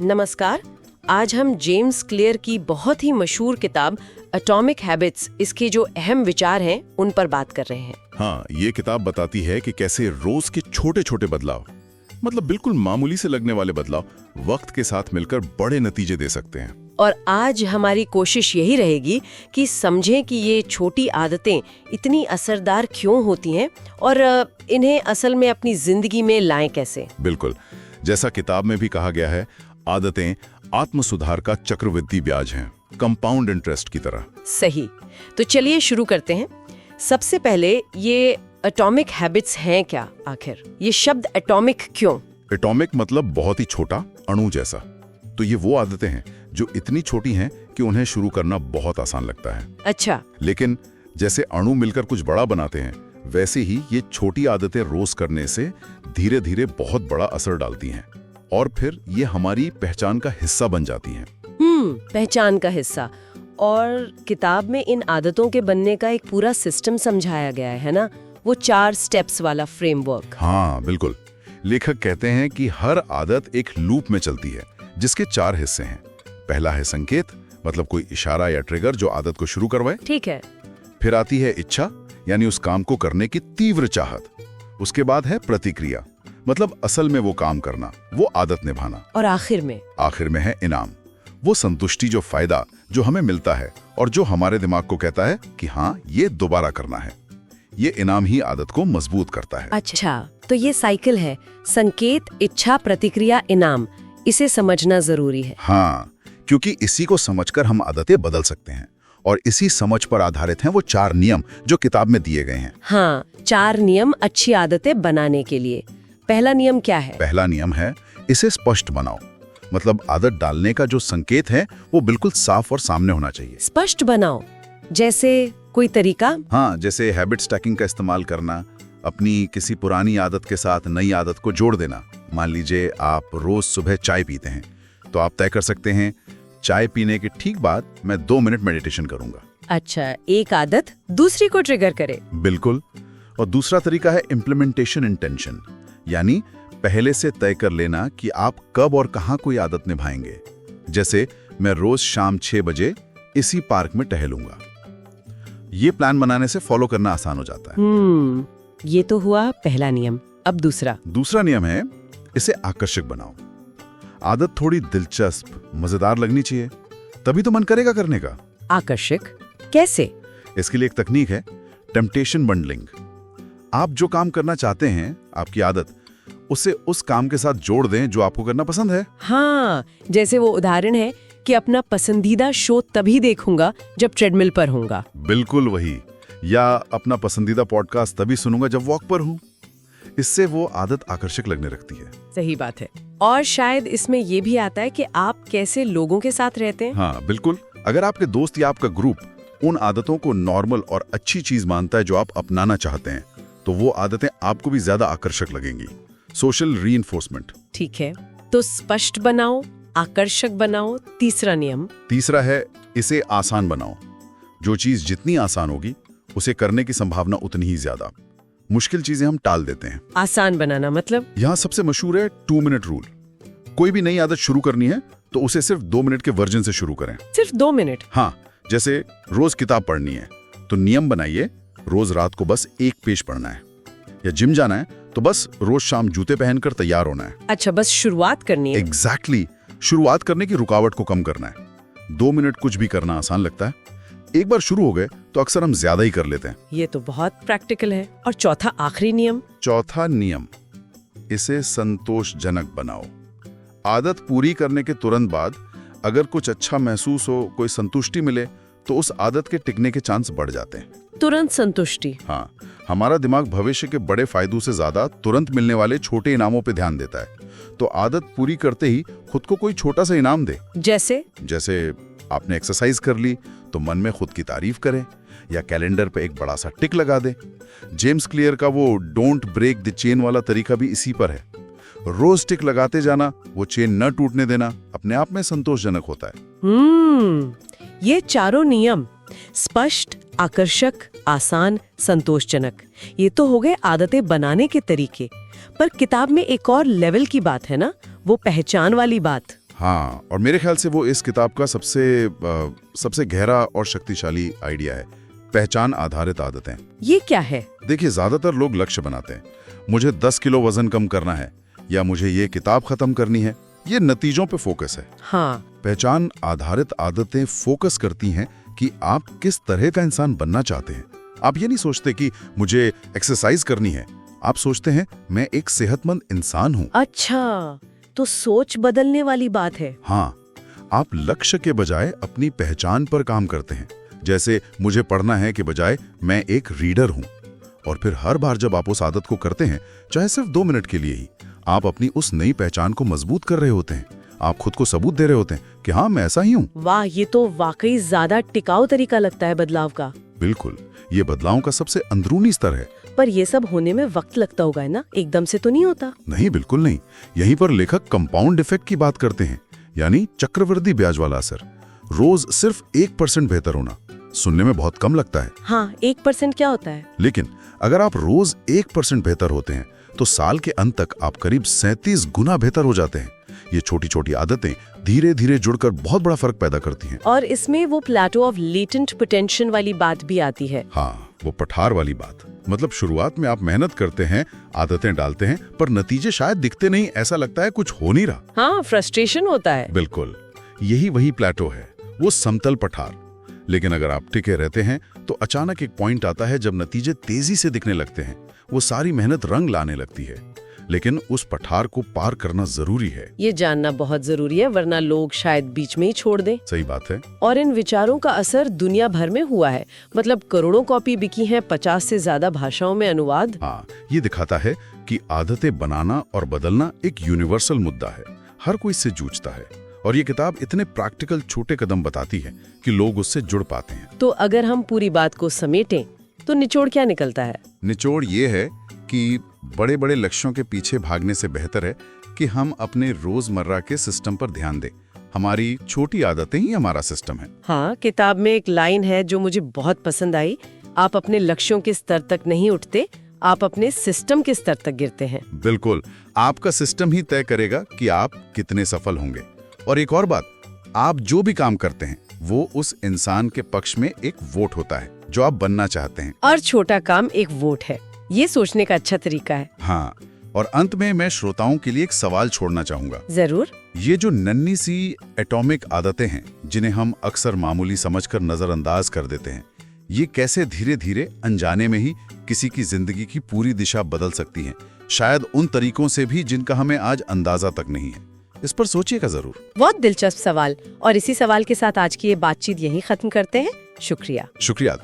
नमस्कार। आज हम जेम्स क्लियर की बहुत ही मशहूर किताब एटॉमिक हैबिट्स, इसके जो अहम विचार हैं उन पर बात कर रहे हैं। हाँ, ये किताब बताती है कि कैसे रोज के छोटे छोटे बदलाव, मतलब बिल्कुल मामूली से लगने वाले बदलाव, वक्त के साथ मिलकर बड़े नतीजे दे सकते हैं। और आज हमारी कोशिश यही रहेगी कि समझें कि ये छोटी आदतें इतनी असरदार क्यों होती हैं और इन्हें असल में अपनी जिंदगी में लाएं कैसे। बिल्कुल, जैसा किताब में भी कहा गया है, आदतें आत्म सुधार का चक्रवृद्धि ब्याज हैं, कंपाउंड इंटरेस्ट की तरह। सही। तो चलिए शुरू करते हैं। सबसे पहले ये एटॉमिक हैबिट्स हैं क्या आखिर? ये शब्द एटॉमिक क्यों? एटॉमिक मतलब बहुत ही छोटा, अणु जैसा। तो ये वो आदतें हैं जो इतनी छोटी हैं कि उन्हें शुरू करना बहुत आसान लगता है। अच्छा। लेकिन जैसे अणु मिलकर कुछ बड़ा बनाते हैं, वैसे ही ये छोटी आदतें रोज करने से धीरे धीरे बहुत बड़ा असर डालती हैं और फिर ये हमारी पहचान का हिस्सा बन जाती हैं। पहचान का हिस्सा। और किताब में इन आदतों के बनने का एक पूरा सिस्टम समझाया गया है ना, वो 4 स्टेप्स वाला फ्रेमवर्क। हाँ बिल्कुल। लेखक कहते हैं कि हर आदत एक लूप में चलती है जिसके 4 हिस्से हैं। पहला है संकेत, मतलब कोई इशारा या ट्रिगर जो आदत को शुरू करवाए। ठीक है। फिर आती है इच्छा, यानी उस काम को करने की तीव्र चाहत। उसके बाद है प्रतिक्रिया, मतलब असल में वो काम करना, वो आदत निभाना। और आखिर में है इनाम, वो संतुष्टि, जो फायदा जो हमें मिलता है और जो हमारे दिमाग को कहता है कि हाँ, ये दोबारा करना है। ये इनाम ही आदत को मजबूत करता है। अच्छा, तो ये साइकिल है, संकेत, इच्छा, प्रतिक्रिया, इनाम। इसे समझना जरूरी है। हाँ, क्योंकि इसी को समझकर हम आदतें बदल सकते हैं और इसी समझ पर आधारित हैं वो 4 नियम जो किताब में दिए गए हैं। हाँ, 4 नियम अच्छी आदतें बनाने के लिए। पहला नियम क्या है? पहला नियम है, इसे स्पष्ट बनाओ। मतलब आदत डालने का जो संकेत है वो बिल्कुल साफ और सामने होना चाहिए। स्पष्ट बनाओ जैसे कोई तरीका? हाँ, जैसे हैबिट स्टैकिंग का इस्तेमाल करना, अपनी किसी पुरानी आदत के साथ नई आदत को जोड़ देना। मान लीजिए आप रोज सुबह चाय पीते हैं, तो आप तय कर सकते हैं चाय पीने के ठीक बाद मैं 2 मिनट मेडिटेशन करूंगा। अच्छा, एक आदत दूसरी को ट्रिगर करे। बिल्कुल। और दूसरा तरीका है इम्प्लीमेंटेशन इंटेंशन, यानी पहले से तय कर लेना कि आप कब और कहां कोई आदत निभाएंगे। जैसे मैं रोज शाम 6 बजे इसी पार्क में टहलूंगा। ये प्लान बनाने से फॉलो करना आसान हो जाता है। ये तो हुआ पहला नियम। अब दूसरा नियम है, इसे आकर्षक बनाओ। आदत थोड़ी दिलचस्प, मजेदार लगनी चाहिए, तभी तो मन करेगा करने का। आकर्षक कैसे? इसके लिए एक तकनीक है, टेम्पटेशन बंडलिंग। आप जो काम करना चाहते हैं, आपकी आदत, उसे उस काम के साथ जोड़ दें जो आपको करना पसंद है। हाँ, जैसे वो उदाहरण है कि अपना पसंदीदा शो तभी देखूंगा जब ट्रेडमिल पर होऊंगा। बिल्कुल वही। या अपना पसंदीदा पॉडकास्ट तभी सुनूंगा जब वॉक पर हूँ। इससे वो आदत आकर्षक लगने लगती है। सही बात है। और शायद इसमें ये भी आता है कि आप कैसे लोगों के साथ रहते हैं। हाँ बिल्कुल। अगर आपके दोस्त या आपका ग्रुप उन आदतों को नॉर्मल और अच्छी चीज मानता है जो आप अपनाना चाहते हैं, तो वो आदतें आपको भी ज्यादा आकर्षक लगेंगी। Social reinforcement. ठीक है, तो स्पष्ट बनाओ, आकर्षक बनाओ। तीसरा नियम? तीसरा है, इसे आसान बनाओ। जो चीज जितनी आसान होगी उसे करने की संभावना उतनी ही ज्यादा। मुश्किल चीजें हम टाल देते हैं। आसान बनाना मतलब? यहाँ सबसे मशहूर है 2 मिनट रूल। कोई भी नई आदत शुरू करनी है तो उसे सिर्फ 2 मिनट के वर्जन से शुरू करें। सिर्फ 2 मिनट? हाँ, जैसे रोज किताब पढ़नी है तो नियम बनाइए, रोज रात को बस 1 पेज पढ़ना है। या जिम जाना है तो बस रोज शाम जूते पहनकर तैयार होना है। अच्छा, बस शुरुआत करनी है। एग्जैक्टली। शुरुआत करने की रुकावट को कम करना है। 2 मिनट कुछ भी करना आसान लगता है। एक बार शुरू हो गए तो अक्सर हम ज्यादा ही कर लेते हैं। ये तो बहुत प्रैक्टिकल है। और चौथा, आखिरी नियम? चौथा नियम, इसे संतोषजनक बनाओ। आदत पूरी करने के तुरंत बाद अगर कुछ अच्छा महसूस हो, कोई संतुष्टि मिले, तो उस आदत के टिकने के चांस बढ़ जाते हैं। तुरंत संतुष्टि? हाँ, हमारा दिमाग भविष्य के बड़े फायदों से ज्यादा तुरंत मिलने वाले छोटे इनामों पे ध्यान देता है। तो आदत पूरी करते ही खुद को कोई छोटा सा इनाम दे। जैसे आपने एक्सरसाइज कर ली तो मन में खुद की तारीफ करें, या कैलेंडर पे एक बड़ा सा टिक लगा दे। जेम्स क्लियर का वो डोंट ब्रेक द चेन वाला तरीका भी इसी पर है। रोज टिक लगाते जाना, वो चेन न टूटने देना, अपने आप में संतोषजनक होता है। ये चारों नियम, स्पष्ट, आकर्षक, आसान, संतोषजनक, ये तो हो गए आदतें बनाने के तरीके। पर किताब में एक और लेवल की बात है ना, वो पहचान वाली बात। हाँ, और मेरे ख्याल से वो इस किताब का सबसे गहरा और शक्तिशाली आइडिया है, पहचान आधारित आदतें। ये क्या है? देखिए, ज्यादातर लोग लक्ष्य बनाते हैं, मुझे 10 किलो वजन कम करना है या मुझे ये किताब खत्म करनी है। ये नतीजों पे फोकस है। हाँ। पहचान आधारित आदतें फोकस करती हैं कि आप किस तरह का इंसान बनना चाहते हैं। आप ये नहीं सोचते कि मुझे एक्सरसाइज करनी है, आप सोचते हैं मैं एक सेहतमंद इंसान हूँ। अच्छा, तो सोच बदलने वाली बात है। हाँ, आप लक्ष्य के बजाय अपनी पहचान पर काम करते हैं। जैसे मुझे पढ़ना है के बजाय मैं एक रीडर हूँ। और फिर हर बार जब आप उस आदत को करते हैं, चाहे सिर्फ 2 मिनट के लिए ही, आप अपनी उस नई पहचान को मजबूत कर रहे होते हैं। आप खुद को सबूत दे रहे होते हैं कि हाँ, मैं ऐसा ही हूँ। वाह, ये तो वाकई ज्यादा टिकाऊ तरीका लगता है बदलाव का। बिल्कुल, ये बदलाव का सबसे अंदरूनी स्तर है। पर ये सब होने में वक्त लगता होगा ना, एकदम से तो नहीं होता। नहीं, बिल्कुल नहीं। यहीं पर लेखक कंपाउंड इफेक्ट की बात करते हैं, यानी चक्रवृद्धि ब्याज वाला असर। रोज सिर्फ 1% बेहतर होना सुनने में बहुत कम लगता है। हाँ, 1% क्या होता है? लेकिन अगर आप रोज 1% बेहतर होते हैं तो साल के अंत तक आप करीब 37 गुना बेहतर हो जाते हैं। ये छोटी छोटी आदतें धीरे धीरे जुड़कर बहुत बड़ा फर्क पैदा करती हैं। और इसमें वो प्लेटो ऑफ लेटेंट पोटेंशियल वाली बात भी आती है। हाँ, वो पठार वाली बात। मतलब शुरुआत में आप मेहनत करते हैं, आदतें डालते हैं, पर नतीजे शायद दिखते नहीं, ऐसा लगता है कुछ हो नहीं रहा। हाँ, फ्रस्ट्रेशन होता है। बिल्कुल, यही वही प्लेटो है, वो समतल पठार। लेकिन अगर आप टिके रहते हैं तो अचानक एक पॉइंट आता है जब नतीजे तेजी से दिखने लगते हैं। वो सारी मेहनत रंग लाने लगती है। लेकिन उस पठार को पार करना जरूरी है। ये जानना बहुत जरूरी है, वरना लोग शायद बीच में ही छोड़ दें। सही बात है। और इन विचारों का असर दुनिया भर में हुआ है। मतलब करोड़ों कॉपी बिकी हैं, 50 से ज्यादा भाषाओं में अनुवाद। हाँ, ये दिखाता है कि आदतें बनाना और बदलना एक यूनिवर्सल मुद्दा है। हर कोई इससे जूझता है। और ये किताब इतने प्रैक्टिकल छोटे कदम बताती है कि लोग उससे जुड़ पाते हैं। तो अगर हम पूरी बात को समेटें तो निचोड़ क्या निकलता है? निचोड़ ये है कि बड़े बड़े लक्ष्यों के पीछे भागने से बेहतर है कि हम अपने रोजमर्रा के सिस्टम पर ध्यान दें। हमारी छोटी आदतें ही हमारा सिस्टम है। हाँ, किताब में एक लाइन है जो मुझे बहुत पसंद आई। आप अपने लक्ष्यों के स्तर तक नहीं उठते, आप अपने सिस्टम के स्तर तक गिरते हैं। बिल्कुल, आपका सिस्टम ही तय करेगा कि आप कितने सफल होंगे। और एक और बात, आप जो भी काम करते हैं वो उस इंसान के पक्ष में एक वोट होता है जो आप बनना चाहते हैं। और छोटा काम एक वोट है। ये सोचने का अच्छा तरीका है। हाँ, और अंत में मैं श्रोताओं के लिए एक सवाल छोड़ना चाहूंगा। जरूर। ये जो नन्ही सी एटॉमिक आदतें हैं जिन्हें हम अक्सर मामूली समझकर नजरअंदाज कर देते हैं, ये कैसे धीरे धीरे अनजाने में ही किसी की जिंदगी की पूरी दिशा बदल सकती हैं, शायद उन तरीकों से भी जिनका हमें आज अंदाजा तक नहीं है। इस पर सोचिएगा जरूर। बहुत दिलचस्प सवाल। और इसी सवाल के साथ आज की ये बातचीत यहीं खत्म करते हैं। शुक्रिया। शुक्रिया।